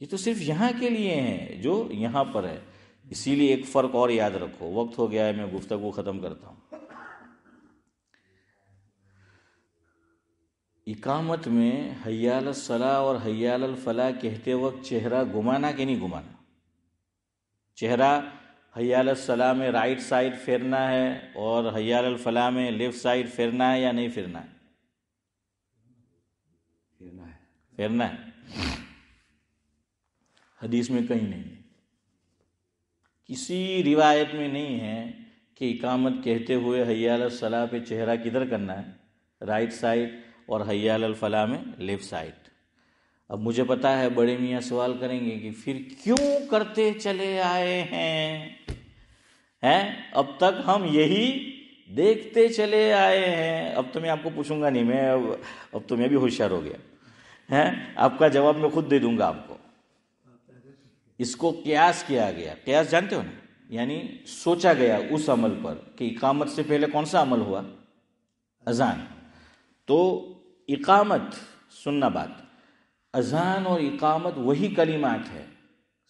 یہ تو صرف یہاں کے لیے ہیں جو یہاں پر ہے. اسی لیے ایک فرق اور یاد رکھو. وقت ہو گیا ہے، میں گفتگو ختم کرتا ہوں. اقامت میں حی علی الصلاح اور حی علی الفلاح کہتے وقت چہرہ گھمانا کہ نہیں گھمانا؟ چہرہ حی علی الصلاح میں رائٹ سائڈ پھیرنا ہے اور حی علی الفلاح میں لیفٹ سائڈ پھیرنا ہے یا نہیں پھیرنا ہے؟ پھیرنا ہے. حدیث میں کہیں نہیں ہے، کسی روایت میں نہیں ہے کہ اقامت کہتے ہوئے حی علی الصلاح پہ چہرہ کدھر کرنا ہے؟ رائٹ سائڈ، اور حی علی الفلاح میں لیفٹ سائڈ. اب مجھے پتا ہے بڑے میاں سوال کریں گے کہ پھر کیوں کرتے چلے آئے ہیں؟ اب تک ہم یہی دیکھتے چلے آئے ہیں. اب تو میں آپ کو پوچھوں گا نہیں، اب تو میں بھی ہوشیار ہو گیا. آپ کا جواب میں خود دے دوں گا آپ کو. اس کو قیاس کیا گیا. قیاس جانتے ہو نا؟ یعنی سوچا گیا اس عمل پر کہ اقامت سے پہلے کون سا عمل ہوا؟ اذان. تو اقامت، سننا بات، اذان اور اقامت وہی کلمات ہے،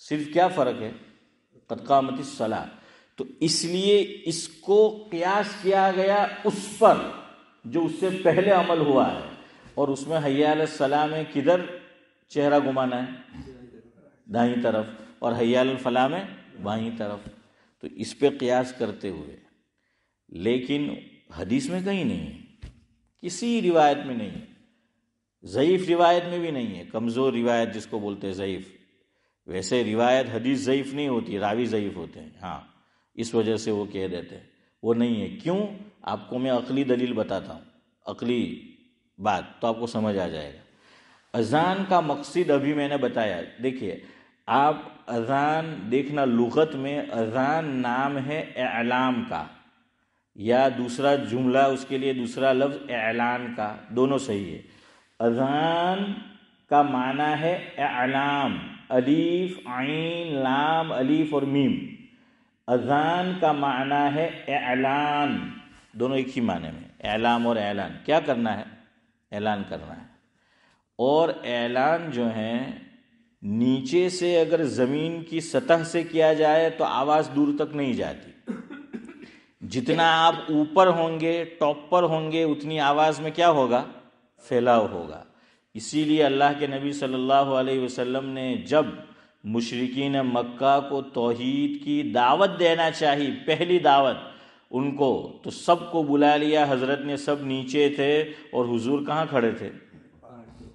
صرف کیا فرق ہے؟ قد قامت الصلاۃ. تو اس لیے اس کو قیاس کیا گیا اس پر جو اس سے پہلے عمل ہوا ہے، اور اس میں حی علی الصلاح میں کدھر چہرہ گھمانا ہے؟ دائیں طرف، اور حی علی الفلاح میں بائیں طرف. تو اس پہ قیاس کرتے ہوئے. لیکن حدیث میں کہیں نہیں ہے، کسی روایت میں نہیں ہے، ضعیف روایت میں بھی نہیں ہے. کمزور روایت جس کو بولتے ہیں ضعیف، ویسے روایت حدیث ضعیف نہیں ہوتی، راوی ضعیف ہوتے ہیں. ہاں، اس وجہ سے وہ کہہ دیتے ہیں وہ نہیں ہے. کیوں؟ آپ کو میں عقلی دلیل بتاتا ہوں، عقلی بات، تو آپ کو سمجھ آ جائے گا. اذان کا مقصد ابھی میں نے بتایا. دیکھیے، آپ اذان دیکھنا، لغت میں اذان نام ہے اعلام کا، یا دوسرا جملہ اس کے لیے دوسرا لفظ اعلان کا، دونوں صحیح ہے. اذان کا معنی ہے اعلام، الف عین لام الف اور میم. اذان کا معنی ہے اعلان، دونوں ایک ہی معنی میں. اعلام اور اعلان کیا کرنا ہے؟ اعلان کرنا ہے. اور اعلان جو ہے نیچے سے اگر زمین کی سطح سے کیا جائے تو آواز دور تک نہیں جاتی. جتنا آپ اوپر ہوں گے، ٹاپ پر ہوں گے، اتنی آواز میں کیا ہوگا؟ پھیلاؤ ہوگا. اسی لیے اللہ کے نبی صلی اللہ علیہ وسلم نے جب مشرکین مکہ کو توحید کی دعوت دینا چاہی، پہلی دعوت ان کو، تو سب کو بلا لیا. حضرت نے سب نیچے تھے اور حضور کہاں کھڑے تھے؟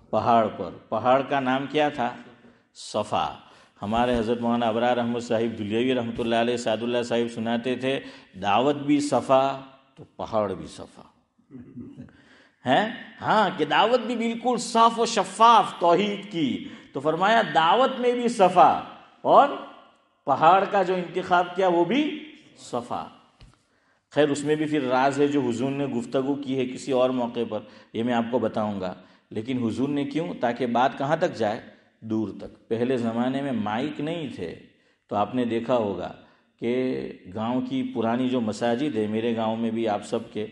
پہاڑ پر. پہاڑ کا نام کیا تھا؟ صفا. ہمارے حضرت مولانا ابرار احمد صاحب دلیوی رحمۃ اللہ علیہ، سعد اللہ صاحب سناتے تھے، دعوت بھی صفا تو پہاڑ بھی صفا ہے. ہاں، کہ دعوت بھی بالکل صاف و شفاف توحید کی. تو فرمایا دعوت میں بھی صفا، اور پہاڑ کا جو انتخاب کیا وہ بھی صفا. خیر، اس میں بھی پھر راز ہے جو حضور نے گفتگو کی ہے کسی اور موقع پر، یہ میں آپ کو بتاؤں گا. لیکن حضور نے کیوں؟ تاکہ بات کہاں تک جائے؟ دور تک. پہلے زمانے میں مائک نہیں تھے، تو آپ نے دیکھا ہوگا کہ گاؤں کی پرانی جو مساجد ہے، میرے گاؤں میں بھی آپ سب کے،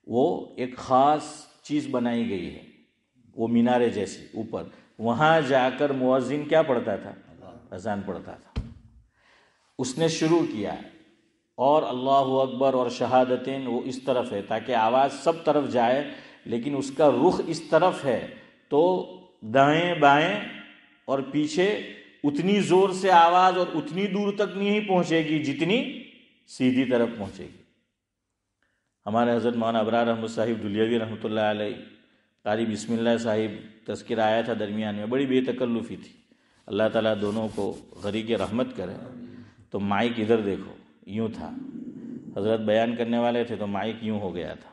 وہ ایک خاص چیز بنائی گئی ہے، وہ مینارے جیسی اوپر. وہاں جا کر مؤذن کیا پڑھتا تھا؟ اذان پڑھتا تھا. اس نے شروع کیا، اور اللہ اکبر اور شہادتین وہ اس طرف ہے تاکہ آواز سب طرف جائے، لیکن اس کا رخ اس طرف ہے تو دائیں بائیں اور پیچھے اتنی زور سے آواز اور اتنی دور تک نہیں پہنچے گی جتنی سیدھی طرف پہنچے گی. ہمارے حضرت مولانا ابرار احمد صاحب دلیوی رحمۃ اللہ علیہ، قاری بسم اللہ صاحب تذکرہ آیا تھا درمیان میں، بڑی بے تکلفی تھی. اللہ تعالیٰ دونوں کو غریق رحمت کرے. تو مائک ادھر دیکھو، یوں تھا. حضرت بیان کرنے والے تھے تو مائک یوں ہو گیا تھا.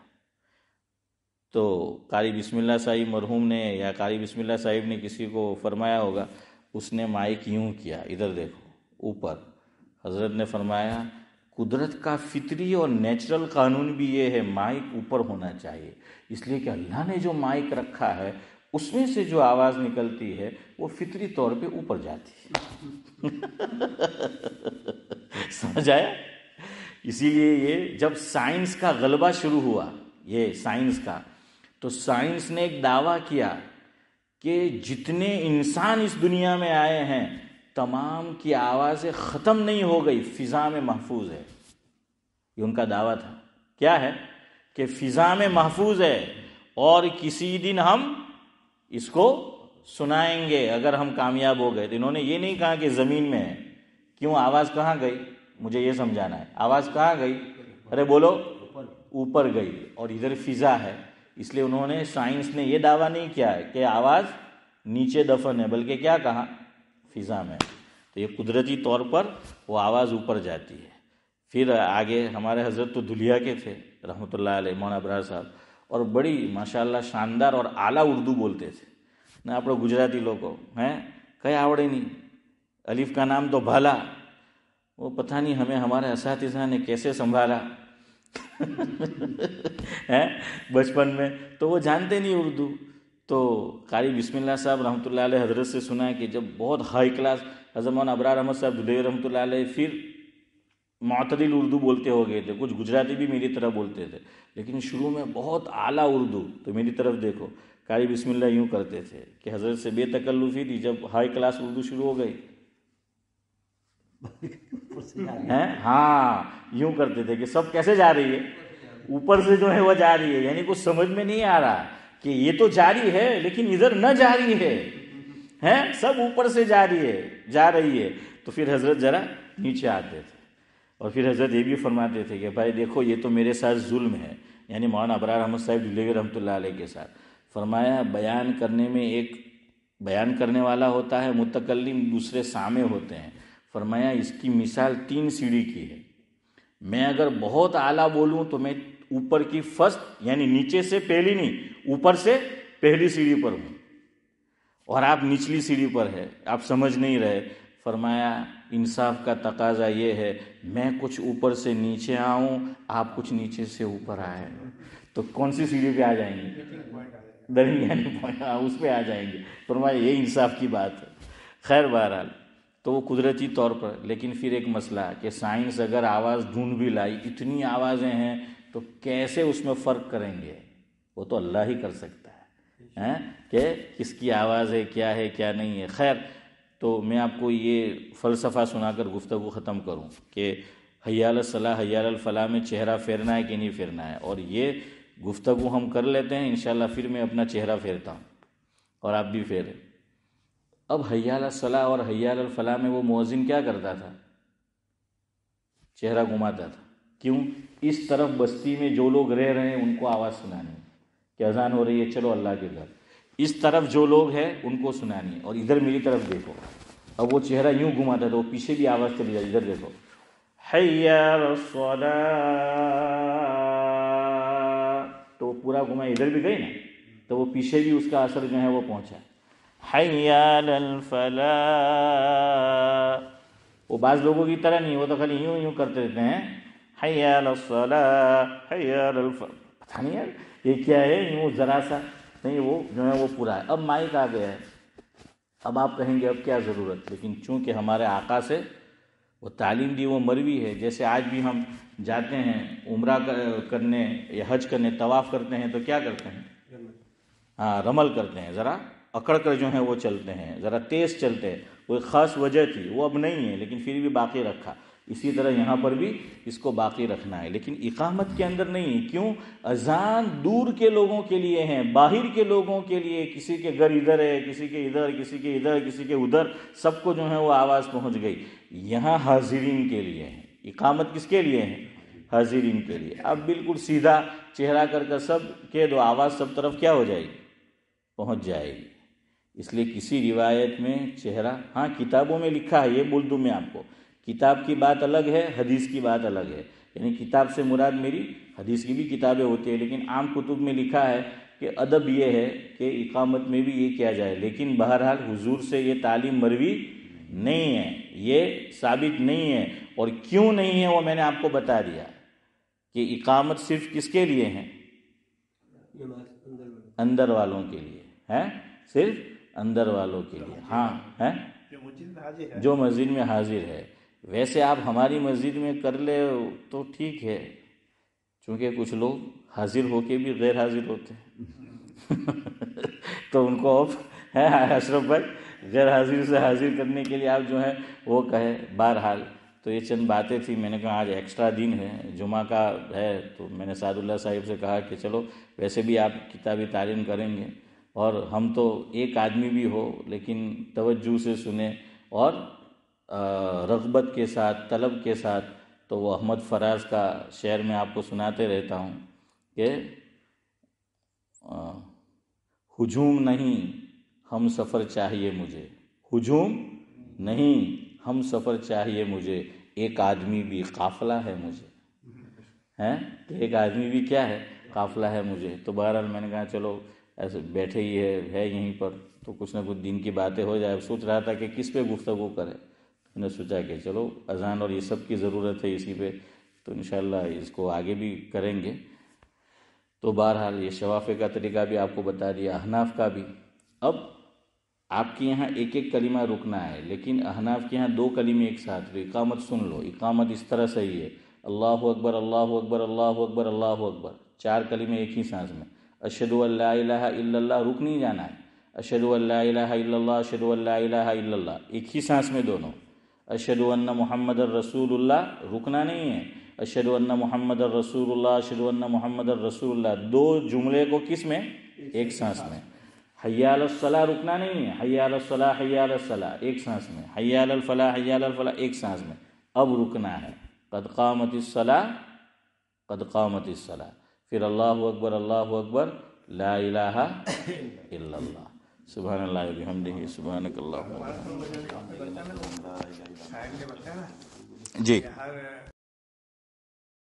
تو قاری بسم اللہ صاحب مرحوم نے یا قاری بسم اللہ صاحب نے کسی کو فرمایا ہوگا، اس نے مائک یوں کیا، ادھر دیکھو اوپر. حضرت نے فرمایا قدرت کا فطری اور نیچرل قانون بھی یہ ہے، مائک اوپر ہونا چاہیے، اس لیے کہ اللہ نے جو مائک رکھا ہے اس میں سے جو آواز نکلتی ہے وہ فطری طور پہ اوپر جاتی ہے. سمجھ آیا؟ اسی لیے یہ جب سائنس کا غلبہ شروع ہوا، یہ سائنس کا، تو سائنس نے ایک دعویٰ کیا کہ جتنے انسان اس دنیا میں آئے ہیں تمام کی آوازیں ختم نہیں ہو گئی، فضا میں محفوظ ہے. یہ ان کا دعویٰ تھا. کیا ہے کہ فضا میں محفوظ ہے اور کسی دن ہم اس کو سنائیں گے اگر ہم کامیاب ہو گئے. تو انہوں نے یہ نہیں کہا کہ زمین میں ہے. کیوں؟ آواز کہاں گئی؟ مجھے یہ سمجھانا ہے. آواز کہاں گئی؟ ارے بولو. اوپر گئی، اور ادھر فضا ہے. اس لیے انہوں نے، سائنس نے یہ دعویٰ نہیں کیا ہے کہ آواز نیچے دفن ہے، بلکہ کیا کہا؟ فضا میں. تو یہ قدرتی طور پر وہ آواز اوپر جاتی ہے. پھر آگے ہمارے حضرت تو دھلیا کے تھے رحمۃ اللہ علیہ، مولانا ابرار صاحب، اور بڑی ماشاءاللہ شاندار اور اعلیٰ اردو بولتے تھے. نہ آپ گجراتی لوگوں ہیں کہیں آوڑے نہیں. الف کا نام تو بھالا، وہ پتہ نہیں ہمیں ہمارے اساتذہ نے کیسے سنبھالا بچپن میں، تو وہ جانتے نہیں اردو. تو قاری بسم اللہ صاحب رحمۃ اللہ علیہ حضرت سے سنا ہے کہ جب بہت ہائی کلاس حضرت مولانا ابرار احمد صاحب دھلوی رحمۃ اللہ علیہ پھر معتدل اردو بولتے ہو گئے تھے، کچھ گجراتی بھی میری طرح بولتے تھے، لیکن شروع میں بہت اعلیٰ اردو. تو میری طرف دیکھو، قاری بسم اللہ یوں کرتے تھے کہ حضرت سے بے تکلفی تھی. جب ہائی کلاس اردو شروع ہو گئی ہاں یوں کرتے تھے کہ سب کیسے جا رہی ہے؟ اوپر سے جو ہے وہ جا رہی ہے. یعنی کچھ سمجھ میں نہیں آ رہا کہ یہ تو جاری ہے لیکن ادھر نہ جاری ہے، سب اوپر سے جا رہی ہے. تو پھر حضرت ذرا نیچے آتے تھے اور پھر حضرت یہ بھی فرماتے تھے کہ بھائی دیکھو یہ تو میرے ساتھ ظلم ہے، یعنی مولانا ابرار احمد صاحب دھلوی رحمۃ اللہ علیہ کے ساتھ. فرمایا بیان کرنے میں ایک بیان کرنے والا ہوتا ہے متکلم، دوسرے سامع ہوتے ہیں. فرمایا اس کی مثال 3 سیڑھی کی ہے. میں اگر بہت اعلیٰ بولوں تو میں اوپر کی فرسٹ یعنی نیچے سے پہلی نہیں، اوپر سے پہلی سیڑھی پر ہوں، اور آپ نچلی سیڑھی پر ہے، آپ سمجھ نہیں رہے. فرمایا انصاف کا تقاضا یہ ہے میں کچھ اوپر سے نیچے آؤں، آپ کچھ نیچے سے اوپر آئے، تو کون سی سیڑھی پہ آ جائیں گے؟ درمیانی پوائنٹ، اس پہ آ جائیں گے. فرمایا یہ انصاف کی بات ہے. خیر بہرحال تو وہ قدرتی طور پر. لیکن پھر ایک مسئلہ کہ سائنس اگر آواز ڈھونڈ بھی لائی، اتنی آوازیں ہیں تو کیسے اس میں فرق کریں گے؟ وہ تو اللہ ہی کر سکتا ہے کہ کس کی آواز ہے، کیا نہیں ہے. خیر تو میں آپ کو یہ فلسفہ سنا کر گفتگو ختم کروں کہ حی علی الصلاح حی علی الفلاح میں چہرہ پھیرنا ہے کہ نہیں پھیرنا ہے. اور یہ گفتگو ہم کر لیتے ہیں، انشاءاللہ پھر میں اپنا چہرہ پھیرتا ہوں اور آپ بھی پھیریں. اب حی علی الصلاح اور حی علی الفلاح میں وہ مؤذن کیا کرتا تھا؟ چہرہ گھماتا تھا. کیوں؟ اس طرف بستی میں جو لوگ رہ رہے ہیں ان کو آواز سنانی کہ اذان ہو رہی ہے چلو اللہ کے گھر. اس طرف جو لوگ ہیں ان کو سنانی، اور ادھر میری طرف دیکھو. اب وہ چہرہ یوں گھماتا تھا، وہ پیچھے بھی آواز چلی جائے. ادھر دیکھو، حی علی الصلاح، تو پورا گھما، ادھر بھی گئی نا، تو وہ پیچھے بھی اس کا اثر جو ہے وہ پہنچا. حی علی الفلاح، وہ بعض لوگوں کی طرح نہیں، وہ تو خالی یوں کرتے رہتے ہیں، حی علی الصلاح حی علی الفلاح. پتہ نہیں یار یہ کیا ہے، یوں ذرا سا نہیں، وہ جو ہے وہ پورا ہے. اب مائک آ گیا ہے، اب آپ کہیں گے اب کیا ضرورت. لیکن چونکہ ہمارے آقا سے وہ تعلیم دی وہ مروی ہے. جیسے آج بھی ہم جاتے ہیں عمرہ کرنے یا حج کرنے، طواف کرتے ہیں تو کیا کرتے ہیں؟ ہاں رمل کرتے ہیں، ذرا اکڑ کر جو ہیں وہ چلتے ہیں، ذرا تیز چلتے ہیں. کوئی خاص وجہ تھی، وہ اب نہیں ہے لیکن پھر بھی باقی رکھا. اسی طرح یہاں پر بھی اس کو باقی رکھنا ہے، لیکن اقامت کے اندر نہیں ہے. کیوں؟ اذان دور کے لوگوں کے لیے ہیں، باہر کے لوگوں کے لیے. کسی کے گھر ادھر ہے، کسی کے ادھر، کسی کے ادھر، کسی کے ادھر، سب کو جو ہے وہ آواز پہنچ گئی. یہاں حاضرین کے لیے ہے. اقامت کس کے لیے ہے؟ حاضرین کے لیے. اب بالکل سیدھا چہرہ کر سب کہہ دو، آواز سب طرف کیا ہو جائے گی؟ پہنچ جائے گی. اس لیے کسی روایت میں چہرہ، ہاں کتابوں میں لکھا ہے، یہ بول دوں میں آپ کو، کتاب کی بات الگ ہے، حدیث کی بات الگ ہے. یعنی کتاب سے مراد میری حدیث کی بھی کتابیں ہوتی ہیں، لیکن عام کتب میں لکھا ہے کہ ادب یہ ہے کہ اقامت میں بھی یہ کیا جائے. لیکن بہرحال حضور سے یہ تعلیم مروی نہیں ہے، یہ ثابت نہیں ہے. اور کیوں نہیں ہے وہ میں نے آپ کو بتا دیا کہ اقامت صرف کس کے لیے ہے؟ اندر والوں کے لیے ہے، صرف اندر والوں کے لیے. ہاں ہے جو مسجد میں حاضر ہے. ویسے آپ ہماری مسجد میں کر لے تو ٹھیک ہے، چونکہ کچھ لوگ حاضر ہو کے بھی غیر حاضر ہوتے ہیں تو ان کو اب ہے اشرف بھائی، غیر حاضر سے حاضر کرنے کے لیے آپ جو ہے وہ کہے. بہرحال تو یہ چند باتیں تھیں. میں نے کہا آج ایکسٹرا دن ہے، جمعہ کا ہے، تو میں نے سعد اللہ صاحب سے کہا کہ چلو ویسے بھی آپ کتابی تعلیم کریں گے، اور ہم تو ایک آدمی بھی ہو لیکن توجہ سے سنیں اور رغبت کے ساتھ، طلب کے ساتھ. تو وہ احمد فراز کا شعر میں آپ کو سناتے رہتا ہوں کہ ہجوم نہیں ہم سفر چاہیے مجھے، ہجوم نہیں ہم سفر چاہیے مجھے، ایک آدمی بھی قافلہ ہے مجھے. ہیں ایک آدمی بھی کیا ہے؟ قافلہ ہے مجھے. تو بہرحال میں نے کہا چلو ایسے بیٹھے ہی ہے یہیں پر، تو کچھ نہ کچھ دین کی باتیں ہو جائے. سوچ رہا تھا کہ کس پہ گفتگو کرے. میں نے سوچا کہ چلو اذان اور یہ سب کی ضرورت ہے اسی پہ، تو انشاءاللہ اس کو آگے بھی کریں گے. تو بہرحال یہ شوافے کا طریقہ بھی آپ کو بتا دیا، احناف کا بھی. اب آپ کے یہاں ایک ایک کلمہ رکنا ہے، لیکن احناف کے یہاں 2 کلمے ایک ساتھ. تو اقامت سن لو، اقامت اس طرح صحیح ہے، اللہ اکبر اللہ اکبر اللہ اکبر اللہ اکبر، 4 کلمے ایک ہی سانس میں. اشہدو ان لا الہ الا اللہ رک نہیں جانا ہے، اشہدو ان لا الہ الا اللہ اشہدو ان لا الہ الا اللہ ایک ہی سانس میں دونوں. اشہدو ان محمد الرسول اللہ رکنا نہیں ہے، اشہدو ان محمد الرسول اللہ اشہدو ان محمد الرسول اللہ، 2 جملے کو کس میں؟ ایک سانس میں. حی علی الصلاح رکنا نہیں ہے، حی علی الصلاح حی علی الصلاح ایک سانس میں، حی علی الفلاح حی علی الفلاح ایک سانس میں. اب رکنا ہے قد قامت الصلاح قد قامت الصلاح، پھر اللہ اکبر لا الہ الا اللہ. سبحان اللہ وبحمدہ سبحانک اللہم وبحمدک. جی